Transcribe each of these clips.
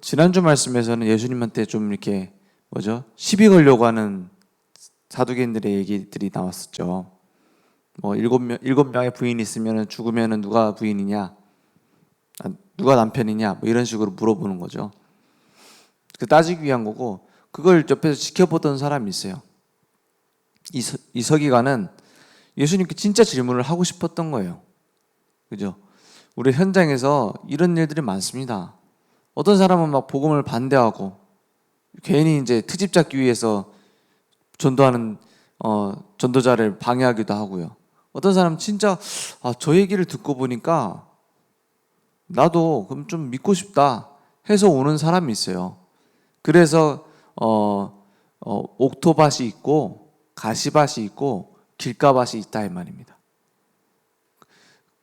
지난주 말씀에서는 예수님한테 좀 이렇게 시비 걸려고 하는 사두개인들의 얘기들이 나왔었죠. 뭐 일곱 명의 부인이 있으면 죽으면 누가 부인이냐, 누가 남편이냐, 뭐 이런 식으로 물어보는 거죠. 그 따지기 위한 거고, 그걸 옆에서 지켜보던 사람이 있어요. 이 서기관은 예수님께 진짜 질문을 하고 싶었던 거예요. 그죠? 우리 현장에서 이런 일들이 많습니다. 어떤 사람은 막 복음을 반대하고 괜히 이제 트집 잡기 위해서 전도하는 전도자를 방해하기도 하고요. 어떤 사람은 진짜 저 얘기를 듣고 보니까 나도 그럼 좀 믿고 싶다 해서 오는 사람이 있어요. 그래서 옥토밭이 있고 가시밭이 있고 길가밭이 있다 이 말입니다.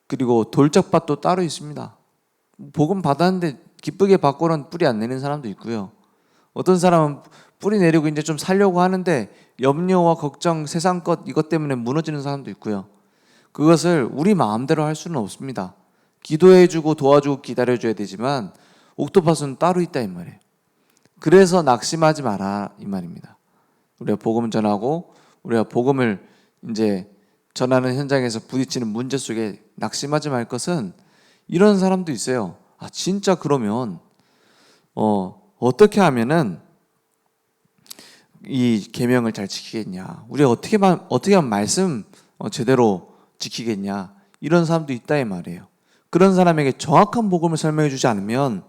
그리고 돌짝밭도 따로 있습니다. 복음 받았는데 기쁘게 받고는 뿌리 안 내는 사람도 있고요. 어떤 사람은 뿌리 내리고 이제 좀 살려고 하는데 염려와 걱정, 세상 것 이것 때문에 무너지는 사람도 있고요. 그것을 우리 마음대로 할 수는 없습니다. 기도해주고 도와주고 기다려줘야 되지만 옥토밭은 따로 있다 이 말이에요. 그래서 낙심하지 마라 이 말입니다. 우리가 복음 전하고 우리가 복음을 이제 전하는 현장에서 부딪히는 문제 속에 낙심하지 말 것은, 이런 사람도 있어요. 진짜 그러면 어떻게 하면은 이 계명을 잘 지키겠냐? 우리가 어떻게 하면 말씀 제대로 지키겠냐? 이런 사람도 있다 이 말이에요. 그런 사람에게 정확한 복음을 설명해 주지 않으면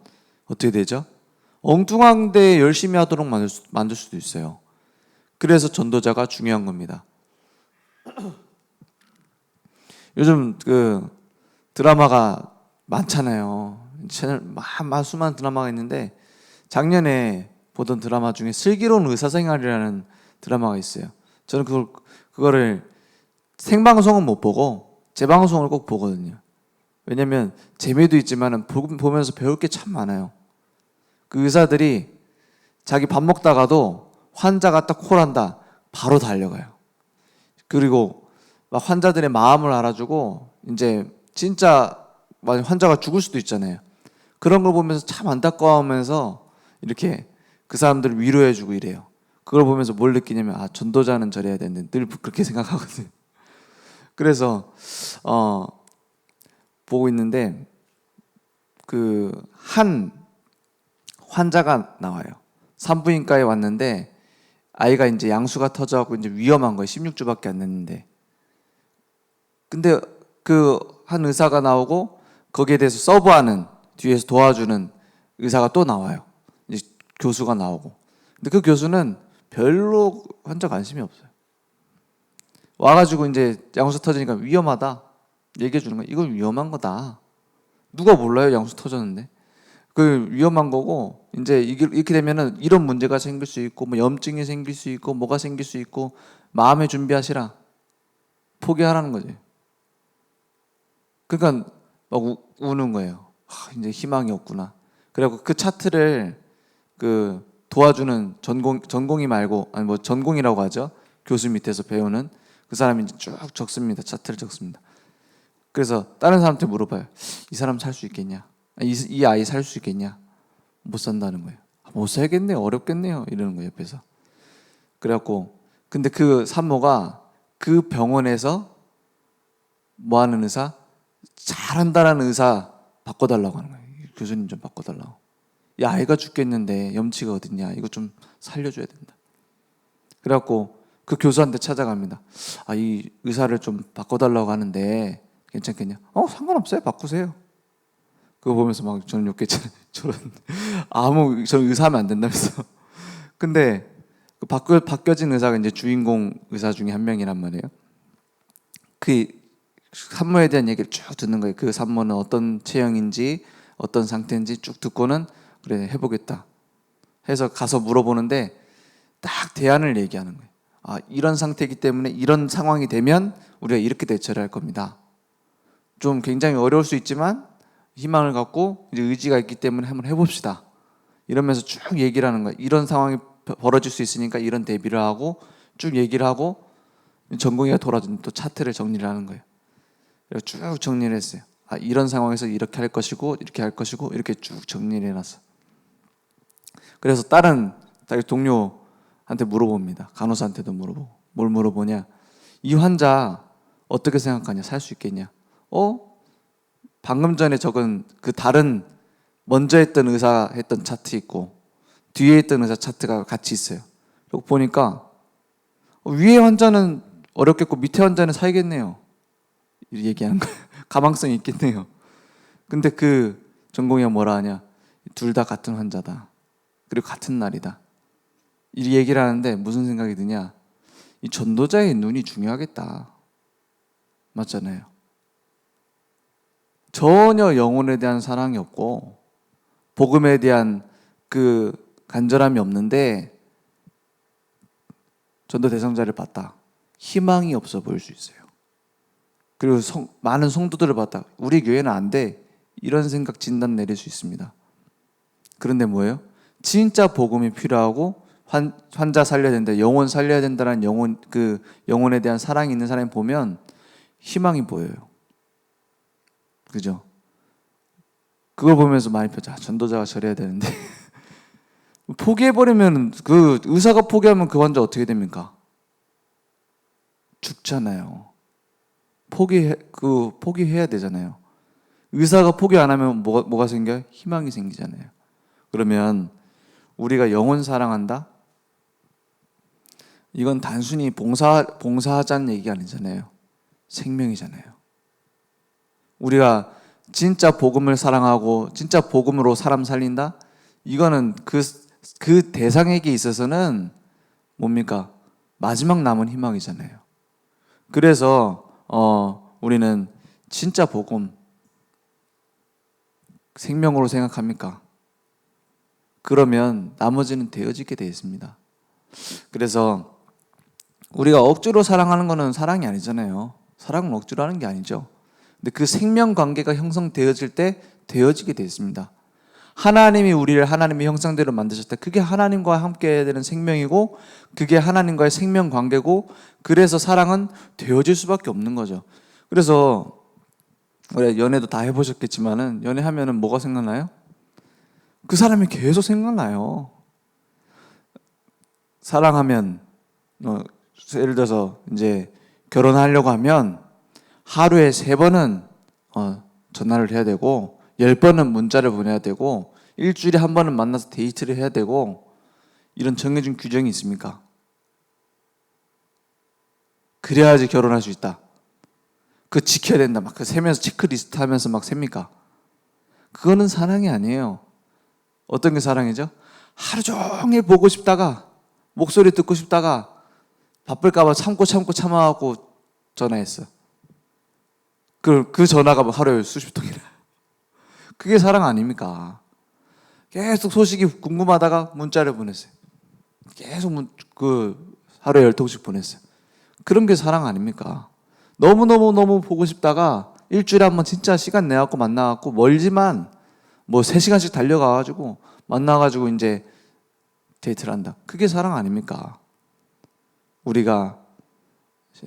어떻게 되죠? 엉뚱한데 열심히 하도록 만들 수도 있어요. 그래서 전도자가 중요한 겁니다. 요즘 그 드라마가 많잖아요. 채널 수많은 드라마가 있는데 작년에 보던 드라마 중에 슬기로운 의사생활이라는 드라마가 있어요. 저는 그거를 생방송은 못 보고 재방송을 꼭 보거든요. 왜냐면 재미도 있지만 보면서 배울 게 참 많아요. 그 의사들이 자기 밥 먹다가도 환자가 딱 콜한다 바로 달려가요. 그리고 막 환자들의 마음을 알아주고, 이제 진짜 환자가 죽을 수도 있잖아요. 그런 걸 보면서 참 안타까워하면서 이렇게 그 사람들을 위로해주고 이래요. 그걸 보면서 뭘 느끼냐면 전도자는 저래야 되는데 늘 그렇게 생각하거든요. 그래서 보고 있는데 그 한 환자가 나와요. 산부인과에 왔는데 아이가 이제 양수가 터져갖고 이제 위험한 거예요. 16주밖에 안 됐는데. 근데 그 한 의사가 나오고 거기에 대해서 서브하는, 뒤에서 도와주는 의사가 또 나와요. 이제 교수가 나오고. 근데 그 교수는 별로 환자 관심이 없어요. 와가지고 이제 양수 터지니까 위험하다 얘기해 주는 거예요. 이건 위험한 거다. 누가 몰라요? 양수 터졌는데. 그 위험한 거고, 이제 이렇게 되면은 이런 문제가 생길 수 있고, 뭐 염증이 생길 수 있고, 뭐가 생길 수 있고, 마음의 준비하시라. 포기하라는 거지. 그러니까 막 우는 거예요. 이제 희망이 없구나. 그래갖고 그 차트를 그 도와주는 전공이 말고, 아니 뭐 전공이라고 하죠. 교수 밑에서 배우는 그 사람이 이제 쭉 적습니다. 차트를 적습니다. 그래서 다른 사람한테 물어봐요. 이 사람 살 수 있겠냐? 이 아이 살 수 있겠냐? 못 산다는 거예요. 못 살겠네요. 어렵겠네요. 이러는 거예요, 옆에서. 그래갖고 근데 그 산모가 그 병원에서 뭐 하는 의사? 잘한다라는 의사 바꿔달라고 하는 거예요. 교수님 좀 바꿔달라고. 이 아이가 죽겠는데 염치가 어딨냐? 이거 좀 살려줘야 된다. 그래갖고 그 교수한테 찾아갑니다. 이 의사를 좀 바꿔달라고 하는데 괜찮겠냐? 상관없어요. 바꾸세요. 그거 보면서 막 저는 욕했잖아요. 저는 의사하면 안 된다면서. 근데 그 바뀌어진 의사가 이제 주인공 의사 중에 한 명이란 말이에요. 그 산모에 대한 얘기를 쭉 듣는 거예요. 그 산모는 어떤 체형인지 어떤 상태인지 쭉 듣고는 그래 해보겠다 해서 가서 물어보는데 딱 대안을 얘기하는 거예요. 이런 상태이기 때문에 이런 상황이 되면 우리가 이렇게 대처를 할 겁니다. 좀 굉장히 어려울 수 있지만 희망을 갖고 이제 의지가 있기 때문에 한번 해봅시다. 이러면서 쭉 얘기를 하는 거예요. 이런 상황이 벌어질 수 있으니까 이런 대비를 하고 쭉 얘기를 하고, 전공의가 돌아준 또 차트를 정리를 하는 거예요. 그래서 쭉 정리를 했어요. 이런 상황에서 이렇게 할 것이고 이렇게 할 것이고 이렇게 쭉 정리를 해놨어. 그래서 다른 동료한테 물어봅니다. 간호사한테도 물어보고. 뭘 물어보냐? 이 환자 어떻게 생각하냐? 살 수 있겠냐? 방금 전에 적은 그 다른 먼저 했던 의사 했던 차트 있고 뒤에 있던 의사 차트가 같이 있어요. 그리고 보니까 위에 환자는 어렵겠고 밑에 환자는 살겠네요. 이렇게 얘기하는 거예요. 가망성이 있겠네요. 근데 그 전공의가 뭐라 하냐? 둘 다 같은 환자다. 그리고 같은 날이다. 이 얘기를 하는데 무슨 생각이 드냐? 이 전도자의 눈이 중요하겠다. 맞잖아요. 전혀 영혼에 대한 사랑이 없고 복음에 대한 그 간절함이 없는데 전도 대상자를 봤다. 희망이 없어 보일 수 있어요. 그리고 많은 성도들을 봤다. 우리 교회는 안 돼. 이런 생각 진단 내릴 수 있습니다. 그런데 뭐예요? 진짜 복음이 필요하고 환자 살려야 된다, 영혼 살려야 된다는 영혼에 대한 사랑이 있는 사람이 보면 희망이 보여요. 그죠? 그걸 보면서 많이 전도자가 저래야 되는데 포기해버리면 그 의사가 포기하면 그 환자 어떻게 됩니까? 죽잖아요. 포기해야 되잖아요. 의사가 포기 안 하면 뭐가 생겨요? 희망이 생기잖아요. 그러면 우리가 영혼 사랑한다? 이건 단순히 봉사하자는 얘기가 아니잖아요. 생명이잖아요. 우리가 진짜 복음을 사랑하고 진짜 복음으로 사람 살린다? 이거는 그 대상에게 있어서는 뭡니까? 마지막 남은 희망이잖아요. 그래서 우리는 진짜 복음 생명으로 생각합니까? 그러면 나머지는 되어지게 되어 있습니다. 그래서 우리가 억지로 사랑하는 것은 사랑이 아니잖아요. 사랑은 억지로 하는 게 아니죠. 근데 그 생명 관계가 형성되어질 때 되어지게 되어 있습니다. 하나님이 우리를 하나님의 형상대로 만드셨다. 그게 하나님과 함께 해야 되는 생명이고 그게 하나님과의 생명 관계고 그래서 사랑은 되어질 수밖에 없는 거죠. 그래서 우리 연애도 다 해보셨겠지만은 연애하면은 뭐가 생각나요? 그 사람이 계속 생각나요. 사랑하면 예를 들어서 이제 결혼하려고 하면 하루에 3번은 전화를 해야 되고 10번은 문자를 보내야 되고 일주일에 1번은 만나서 데이트를 해야 되고 이런 정해진 규정이 있습니까? 그래야지 결혼할 수 있다. 그거 지켜야 된다. 막 그 세면서 체크리스트 하면서 막 셉니까? 그거는 사랑이 아니에요. 어떤 게 사랑이죠? 하루 종일 보고 싶다가 목소리 듣고 싶다가 바쁠까봐 참아갖고 전화했어. 그 전화가 하루에 수십 통이라. 그게 사랑 아닙니까? 계속 소식이 궁금하다가 문자를 보냈어요. 계속 하루에 10통씩 보냈어요. 그런 게 사랑 아닙니까? 너무 보고 싶다가 일주일에 한번 진짜 시간 내갖고 만나갖고 멀지만 3시간씩 달려가가지고 만나가지고 이제 데이트를 한다. 그게 사랑 아닙니까? 우리가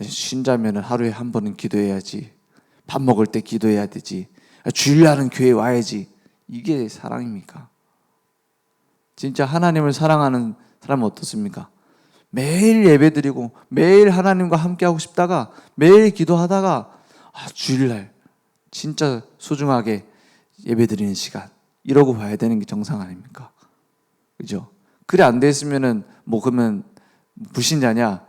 신자면은 하루에 1번은 기도해야지. 밥 먹을 때 기도해야 되지. 주일날은 교회 와야지. 이게 사랑입니까? 진짜 하나님을 사랑하는 사람은 어떻습니까? 매일 예배드리고 매일 하나님과 함께하고 싶다가 매일 기도하다가 주일날 진짜 소중하게 예배드리는 시간 이러고 봐야 되는 게 정상 아닙니까? 그죠? 그래 안 됐으면은 그러면 불신자냐?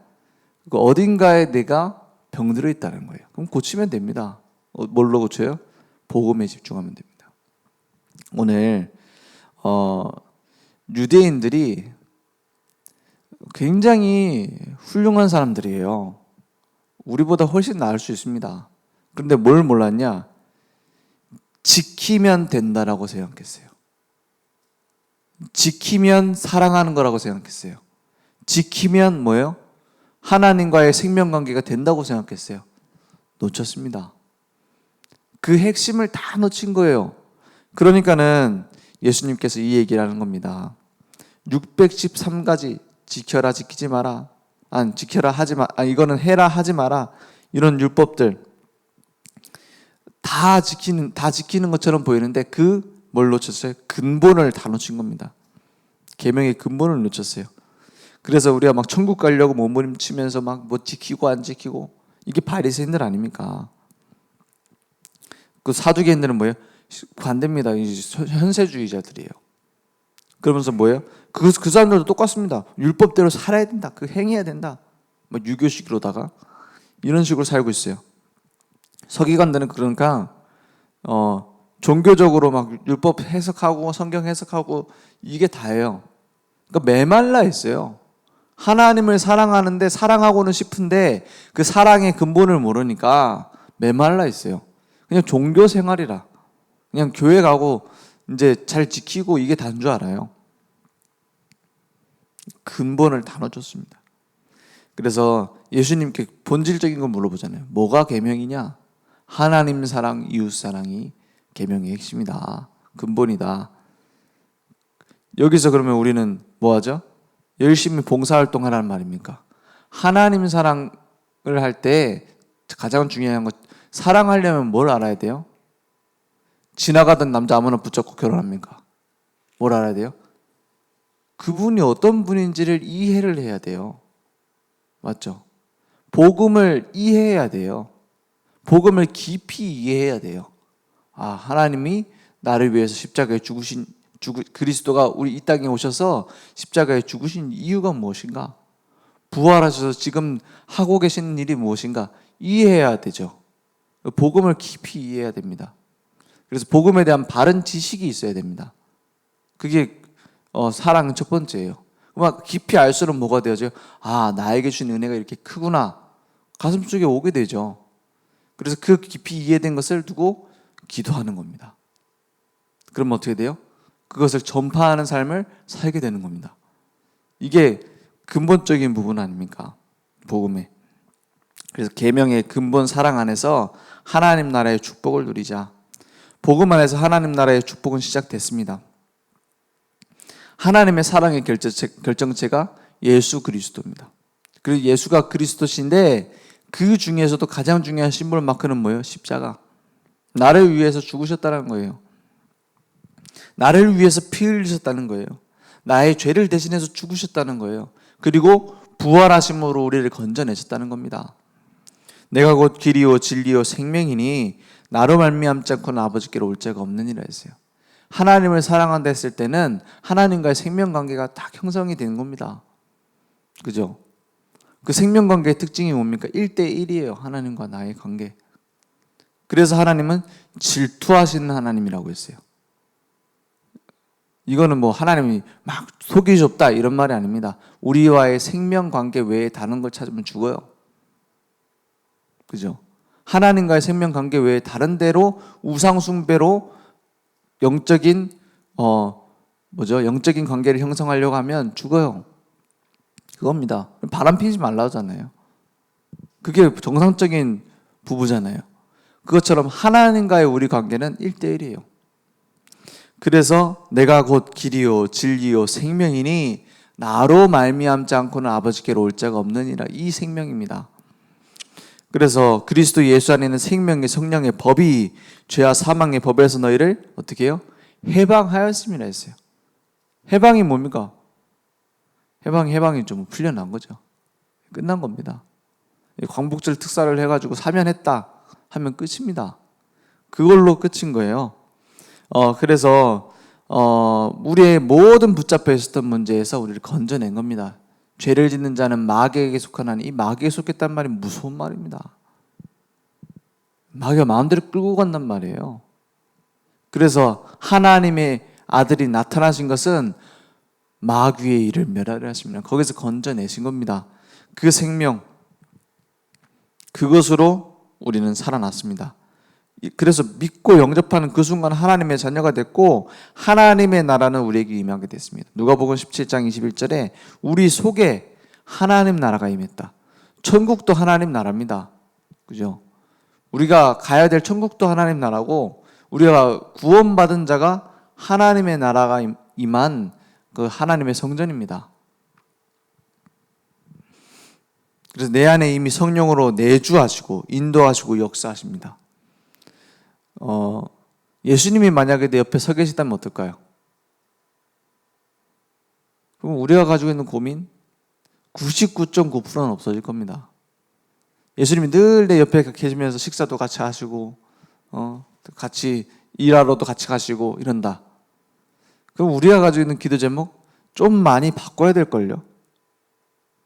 어딘가에 내가 병들어 있다는 거예요. 그럼 고치면 됩니다. 뭘로 고쳐요? 복음에 집중하면 됩니다. 오늘 유대인들이 굉장히 훌륭한 사람들이에요. 우리보다 훨씬 나을 수 있습니다. 그런데 뭘 몰랐냐? 지키면 된다라고 생각했어요. 지키면 사랑하는 거라고 생각했어요. 지키면 뭐예요? 하나님과의 생명관계가 된다고 생각했어요. 놓쳤습니다. 그 핵심을 다 놓친 거예요. 그러니까는 예수님께서 이 얘기를 하는 겁니다. 613가지 지켜라 지키지 마라. 지켜라 하지 마. 이거는 해라 하지 마라. 이런 율법들 다 지키는 것처럼 보이는데 뭘 놓쳤어요? 근본을 다 놓친 겁니다. 계명의 근본을 놓쳤어요. 그래서 우리가 막 천국 가려고 몸부림치면서 막 뭐 지키고 안 지키고, 이게 바리새인들 아닙니까? 그 사두개인들은 뭐예요? 반대입니다. 현세주의자들이에요. 그러면서 뭐예요? 그 사람들도 똑같습니다. 율법대로 살아야 된다. 그 행해야 된다. 뭐 유교식으로다가 이런 식으로 살고 있어요. 서기관들은 그러니까 종교적으로 막 율법 해석하고 성경 해석하고 이게 다예요. 그러니까 메말라 있어요. 하나님을 사랑하는데 사랑하고는 싶은데 그 사랑의 근본을 모르니까 메말라 있어요. 그냥 종교 생활이라, 그냥 교회 가고 이제 잘 지키고 이게 다인 줄 알아요. 근본을 다 놓쳤습니다. 그래서 예수님께 본질적인 걸 물어보잖아요. 뭐가 계명이냐? 하나님 사랑, 이웃 사랑이 계명의 핵심이다. 근본이다. 여기서 그러면 우리는 뭐 하죠? 열심히 봉사활동하라는 말입니까? 하나님 사랑을 할 때 가장 중요한 것, 사랑하려면 뭘 알아야 돼요? 지나가던 남자 아무나 붙잡고 결혼합니까? 뭘 알아야 돼요? 그분이 어떤 분인지를 이해를 해야 돼요. 맞죠? 복음을 이해해야 돼요. 복음을 깊이 이해해야 돼요. 아, 하나님이 나를 위해서 십자가에 죽으신 그리스도가 우리 이 땅에 오셔서 십자가에 죽으신 이유가 무엇인가? 부활하셔서 지금 하고 계시는 일이 무엇인가? 이해해야 되죠. 복음을 깊이 이해해야 됩니다. 그래서 복음에 대한 바른 지식이 있어야 됩니다. 그게 사랑은 첫 번째예요. 막 깊이 알수록 뭐가 되어져요? 아, 나에게 주신 은혜가 이렇게 크구나. 가슴속에 오게 되죠. 그래서 그 깊이 이해된 것을 두고 기도하는 겁니다. 그러면 어떻게 돼요? 그것을 전파하는 삶을 살게 되는 겁니다. 이게 근본적인 부분 아닙니까? 복음에. 그래서 계명의 근본 사랑 안에서 하나님 나라의 축복을 누리자. 복음 안에서 하나님 나라의 축복은 시작됐습니다. 하나님의 사랑의 결정체가 예수 그리스도입니다. 그리고 예수가 그리스도신데 그 중에서도 가장 중요한 심볼 마크는 뭐예요? 십자가. 나를 위해서 죽으셨다는 거예요. 나를 위해서 피 흘리셨다는 거예요. 나의 죄를 대신해서 죽으셨다는 거예요. 그리고 부활하심으로 우리를 건져내셨다는 겁니다. 내가 곧 길이요 진리요 생명이니 나로 말미암지 않고는 아버지께로 올 자가 없느니라 했어요. 하나님을 사랑한다 했을 때는 하나님과의 생명관계가 딱 형성이 되는 겁니다. 그죠? 그 생명관계의 특징이 뭡니까? 1대1이에요. 하나님과 나의 관계. 그래서 하나님은 질투하시는 하나님이라고 했어요. 이거는 뭐 하나님이 막 속이 좁다 이런 말이 아닙니다. 우리와의 생명관계 외에 다른 걸 찾으면 죽어요. 그죠? 하나님과의 생명관계 외에 다른 데로 우상숭배로 영적인 영적인 관계를 형성하려고 하면 죽어요. 그겁니다. 바람 피지 말라잖아요. 그게 정상적인 부부잖아요. 그것처럼 하나님과의 우리 관계는 1대1이에요. 그래서 내가 곧 길이요 진리요 생명이니 나로 말미암지 않고는 아버지께로 올 자가 없느니라. 이 생명입니다. 그래서 그리스도 예수 안에 있는 생명의 성령의 법이 죄와 사망의 법에서 너희를 어떻게 해요? 해방하였음이라 했어요. 해방이 뭡니까? 해방이 좀 풀려난 거죠. 끝난 겁니다. 광복절 특사를 해가지고 사면했다 하면 끝입니다. 그걸로 끝인 거예요. 그래서 우리의 모든 붙잡혀 있었던 문제에서 우리를 건져낸 겁니다. 죄를 짓는 자는 마귀에게 속하나니, 이 마귀에 속했단 말이 무서운 말입니다. 마귀가 마음대로 끌고 간단 말이에요. 그래서 하나님의 아들이 나타나신 것은 마귀의 일을 멸하려 하십니다. 거기서 건져내신 겁니다. 그 생명, 그것으로 우리는 살아났습니다. 그래서 믿고 영접하는 그 순간 하나님의 자녀가 됐고 하나님의 나라는 우리에게 임하게 됐습니다. 누가복음 17장 21절에 우리 속에 하나님 나라가 임했다. 천국도 하나님 나라입니다. 그죠? 우리가 가야 될 천국도 하나님 나라고 우리가 구원받은 자가 하나님의 나라가 임한 그 하나님의 성전입니다. 그래서 내 안에 이미 성령으로 내주하시고 인도하시고 역사하십니다. 예수님이 만약에 내 옆에 서 계시다면 어떨까요? 그럼 우리가 가지고 있는 고민 99.9%는 없어질 겁니다. 예수님이 늘 내 옆에 계시면서 식사도 같이 하시고 같이 일하러도 같이 가시고 이런다. 그럼 우리가 가지고 있는 기도 제목 좀 많이 바꿔야 될걸요.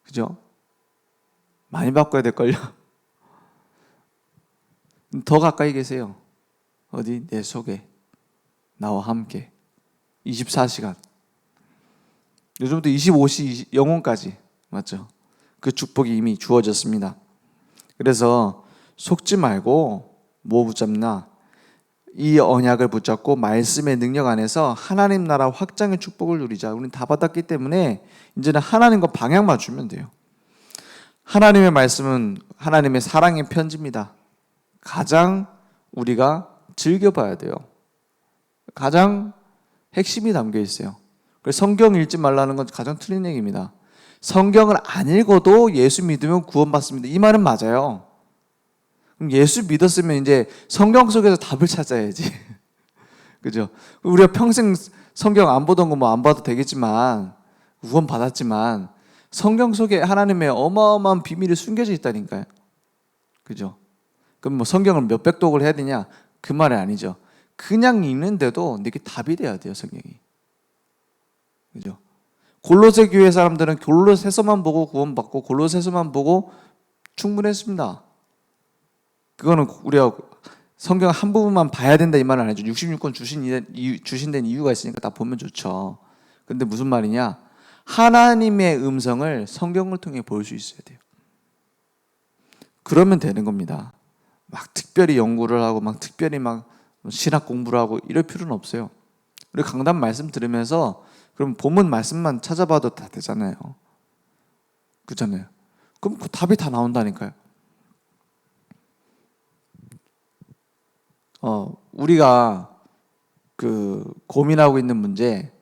그죠? 많이 바꿔야 될걸요. 더 가까이 계세요. 어디? 내 속에 나와 함께 24시간. 요즘도 25시 영혼까지 맞죠? 그 축복이 이미 주어졌습니다. 그래서 속지 말고 뭐 붙잡나? 이 언약을 붙잡고 말씀의 능력 안에서 하나님 나라 확장의 축복을 누리자. 우리는 다 받았기 때문에 이제는 하나님과 방향 맞추면 돼요. 하나님의 말씀은 하나님의 사랑의 편지입니다. 가장 우리가 즐겨봐야 돼요. 가장 핵심이 담겨 있어요. 그래서 성경 읽지 말라는 건 가장 틀린 얘기입니다. 성경을 안 읽어도 예수 믿으면 구원받습니다. 이 말은 맞아요. 그럼 예수 믿었으면 이제 성경 속에서 답을 찾아야지. 그죠? 우리가 평생 성경 안 보던 거 뭐 안 봐도 되겠지만, 구원 받았지만, 성경 속에 하나님의 어마어마한 비밀이 숨겨져 있다니까요. 그죠? 그럼 뭐 성경을 몇백 독을 해야 되냐? 그 말이 아니죠. 그냥 읽는데도 이게 답이 돼야 돼요, 성경이. 그죠? 골로새 교회 사람들은 골로새서만 보고 구원받고 골로새서만 보고 충분했습니다. 그거는 우리가 성경 한 부분만 봐야 된다 이 말은 아니죠. 66권 주신 데는 이유가 있으니까 다 보면 좋죠. 근데 무슨 말이냐? 하나님의 음성을 성경을 통해 볼 수 있어야 돼요. 그러면 되는 겁니다. 막 특별히 연구를 하고 막 특별히 막 신학 공부를 하고 이럴 필요는 없어요. 우리 강단 말씀 들으면서 그럼 본문 말씀만 찾아봐도 다 되잖아요. 그렇잖아요. 그럼 그 답이 다 나온다니까요. 우리가 그 고민하고 있는 문제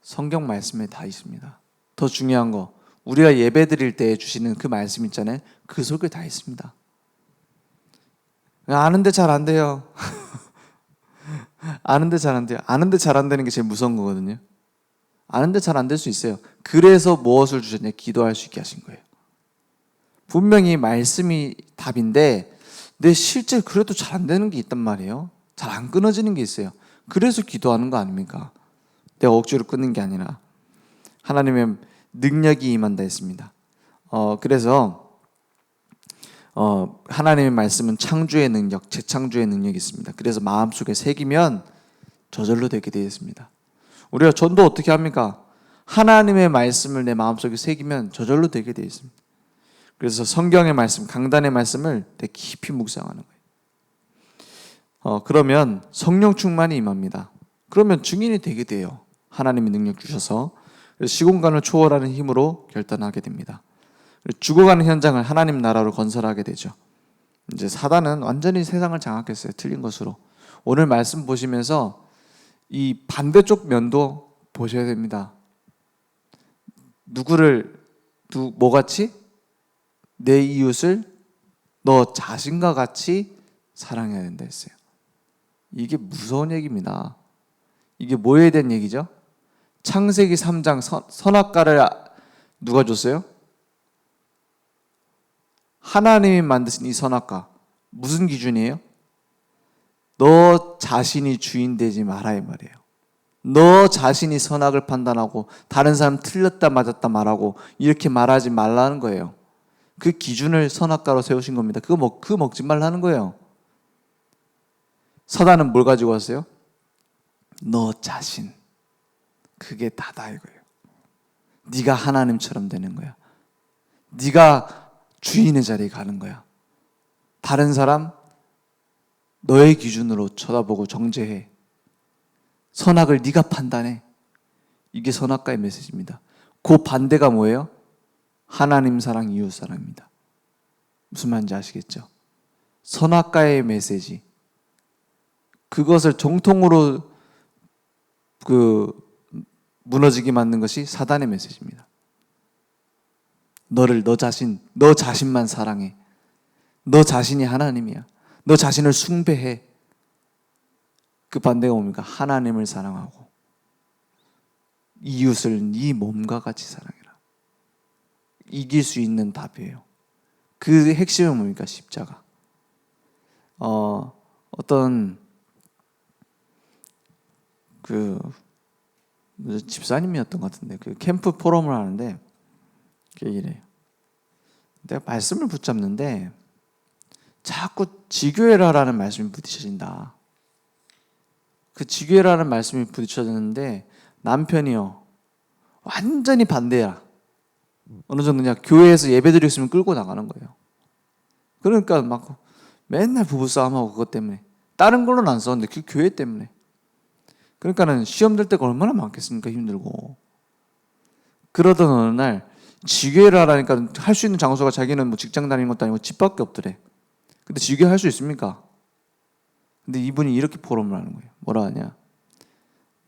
성경 말씀에 다 있습니다. 더 중요한 거 우리가 예배 드릴 때 주시는 그 말씀 있잖아요. 그 속에 다 있습니다. 아는데 잘 안 돼요. 아는데 잘 안 돼요. 아는데 잘 안 되는 게 제일 무서운 거거든요. 아는데 잘 안 될 수 있어요. 그래서 무엇을 주셨냐? 기도할 수 있게 하신 거예요. 분명히 말씀이 답인데 내 실제 그래도 잘 안 되는 게 있단 말이에요. 잘 안 끊어지는 게 있어요. 그래서 기도하는 거 아닙니까? 내가 억지로 끊는 게 아니라 하나님의 능력이 임한다 했습니다. 그래서 하나님의 말씀은 창조의 능력, 재창조의 능력이 있습니다. 그래서 마음속에 새기면 저절로 되게 되어 있습니다. 우리가 전도 어떻게 합니까? 하나님의 말씀을 내 마음속에 새기면 저절로 되게 되어 있습니다. 그래서 성경의 말씀, 강단의 말씀을 되게 깊이 묵상하는 거예요. 그러면 성령 충만이 임합니다. 그러면 증인이 되게 돼요. 하나님의 능력 주셔서 시공간을 초월하는 힘으로 결단하게 됩니다. 죽어가는 현장을 하나님 나라로 건설하게 되죠. 이제 사단은 완전히 세상을 장악했어요. 틀린 것으로. 오늘 말씀 보시면서 이 반대쪽 면도 보셔야 됩니다. 뭐같이? 내 이웃을 너 자신과 같이 사랑해야 된다 했어요. 이게 무서운 얘기입니다. 이게 뭐에 대한 얘기죠? 창세기 3장 선악과를 누가 줬어요? 하나님이 만드신 이 선악과 무슨 기준이에요? 너 자신이 주인 되지 마라 이 말이에요. 너 자신이 선악을 판단하고 다른 사람 틀렸다 맞았다 말하고 이렇게 말하지 말라는 거예요. 그 기준을 선악과로 세우신 겁니다. 그거 먹지 말라는 거예요. 사단은 뭘 가지고 왔어요? 너 자신. 그게 다다 이거예요. 네가 하나님처럼 되는 거야. 네가 주인의 자리에 가는 거야. 다른 사람 너의 기준으로 쳐다보고 정죄해. 선악을 네가 판단해. 이게 선악과의 메시지입니다. 그 반대가 뭐예요? 하나님 사랑, 이웃 사랑입니다. 무슨 말인지 아시겠죠? 선악과의 메시지. 그것을 정통으로 무너지게 만든 것이 사단의 메시지입니다. 너 자신만 사랑해. 너 자신이 하나님이야. 너 자신을 숭배해. 그 반대가 뭡니까? 하나님을 사랑하고 이웃을 네 몸과 같이 사랑해라. 이길 수 있는 답이에요. 그 핵심은 뭡니까? 십자가. 어떤 그 집사님이었던 것 같은데 그 캠프 포럼을 하는데 이래요. 내가 말씀을 붙잡는데 자꾸 지교회라는 말씀이 부딪혀진다. 그 지교회라는 말씀이 부딪혀졌는데 남편이요 완전히 반대야. 어느 정도 그냥 교회에서 예배드리고 있으면 끌고 나가는 거예요. 그러니까 막 맨날 부부싸움하고 그것 때문에. 다른 걸로는 안 싸웠는데 그 교회 때문에. 그러니까는 시험 될 때가 얼마나 많겠습니까? 힘들고. 그러던 어느 날 지교회를 하라니까 할 수 있는 장소가 자기는 뭐 직장 다니는 것도 아니고 집밖에 없더래. 근데 지교회 할 수 있습니까? 근데 이분이 이렇게 포럼을 하는 거예요. 뭐라 하냐?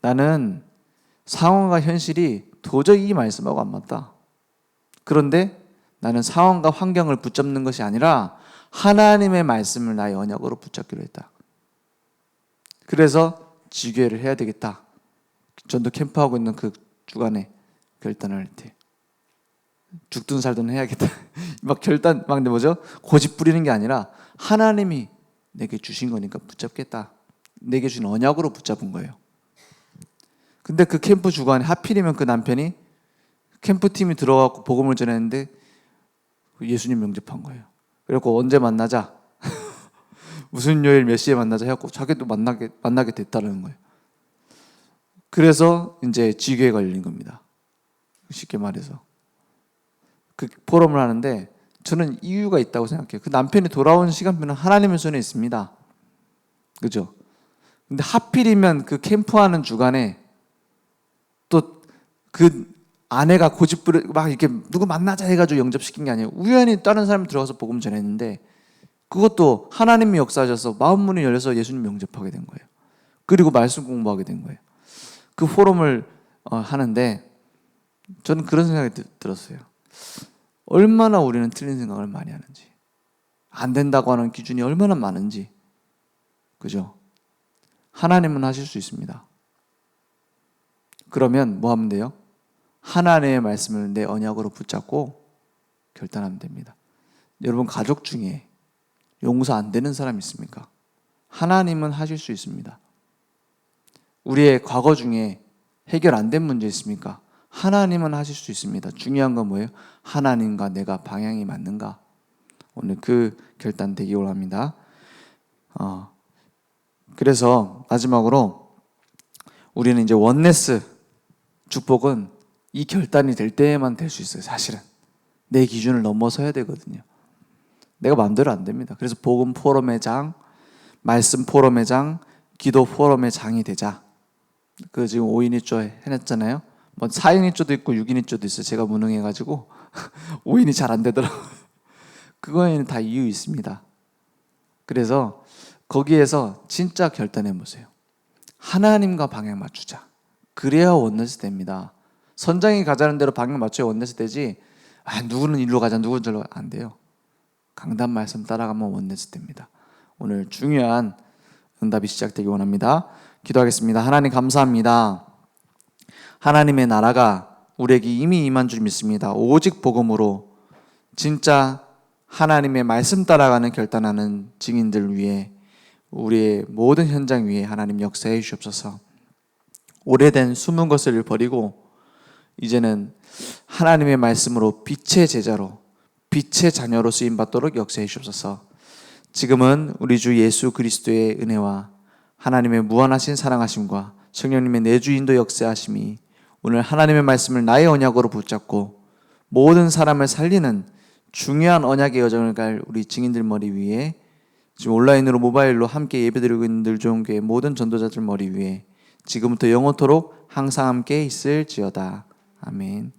나는 상황과 현실이 도저히 이 말씀하고 안 맞다. 그런데 나는 상황과 환경을 붙잡는 것이 아니라 하나님의 말씀을 나의 언약으로 붙잡기로 했다. 그래서 지교회를 해야 되겠다. 전도 캠프하고 있는 그 주간에 결단을 했대. 죽든 살든 해야겠다. 막 결단, 막 뭐죠? 고집 부리는 게 아니라 하나님이 내게 주신 거니까 붙잡겠다. 내게 준 언약으로 붙잡은 거예요. 근데 그 캠프 주간에 하필이면 그 남편이 캠프팀이 들어가고 복음을 전했는데 예수님 영접한 거예요. 그래갖고 언제 만나자. 무슨 요일 몇 시에 만나자 해갖고 자기도 만나게 됐다는 거예요. 그래서 이제 지교회가 열린 겁니다. 쉽게 말해서. 그 포럼을 하는데 저는 이유가 있다고 생각해요. 그 남편이 돌아온 시간표는 하나님의 손에 있습니다. 그죠? 근데 하필이면 그 캠프하는 주간에 또 그 아내가 고집부려 막 이렇게 누구 만나자 해가지고 영접시킨 게 아니에요. 우연히 다른 사람이 들어가서 복음 전했는데 그것도 하나님이 역사하셔서 마음문이 열려서 예수님 영접하게 된 거예요. 그리고 말씀 공부하게 된 거예요. 그 포럼을 하는데 저는 그런 생각이 들었어요. 얼마나 우리는 틀린 생각을 많이 하는지, 안 된다고 하는 기준이 얼마나 많은지. 그죠? 하나님은 하실 수 있습니다. 그러면 뭐 하면 돼요? 하나님의 말씀을 내 언약으로 붙잡고 결단하면 됩니다. 여러분 가족 중에 용서 안 되는 사람 있습니까? 하나님은 하실 수 있습니다. 우리의 과거 중에 해결 안 된 문제 있습니까? 하나님은 하실 수 있습니다. 중요한 건 뭐예요? 하나님과 내가 방향이 맞는가? 오늘 그 결단 되기 원합니다. 그래서 마지막으로 우리는 이제 원네스 축복은 이 결단이 될 때에만 될 수 있어요. 사실은 내 기준을 넘어서야 되거든요. 내가 마음대로 안 됩니다. 그래서 복음 포럼의 장, 말씀 포럼의 장, 기도 포럼의 장이 되자. 그 지금 5인 1조 해냈잖아요. 뭐 4인 1조도 있고 6인 1조도 있어요. 제가 무능해가지고 5인이 잘 안 되더라고요. 그거에는 다 이유 있습니다. 그래서 거기에서 진짜 결단해 보세요. 하나님과 방향 맞추자. 그래야 원네스 됩니다. 선장이 가자는 대로 방향 맞춰야 원네스 되지. 누구는 일로 가자, 누구는 저로 안 돼요. 강단 말씀 따라가면 원네스 됩니다. 오늘 중요한 응답이 시작되기 원합니다. 기도하겠습니다. 하나님 감사합니다. 하나님의 나라가 우리에게 이미 임한 줄 믿습니다. 오직 복음으로 진짜 하나님의 말씀 따라가는 결단하는 증인들 위해 우리의 모든 현장 위에 하나님 역사해 주시옵소서. 오래된 숨은 것을 버리고 이제는 하나님의 말씀으로 빛의 제자로 빛의 자녀로 쓰임받도록 역사해 주옵소서. 지금은 우리 주 예수 그리스도의 은혜와 하나님의 무한하신 사랑하심과 성령님의 내주인도 역사하심이 오늘 하나님의 말씀을 나의 언약으로 붙잡고 모든 사람을 살리는 중요한 언약의 여정을 갈 우리 증인들 머리 위에 지금 온라인으로 모바일로 함께 예배드리고 있는 늘좋은교회 모든 전도자들 머리 위에 지금부터 영원토록 항상 함께 있을지어다. 아멘.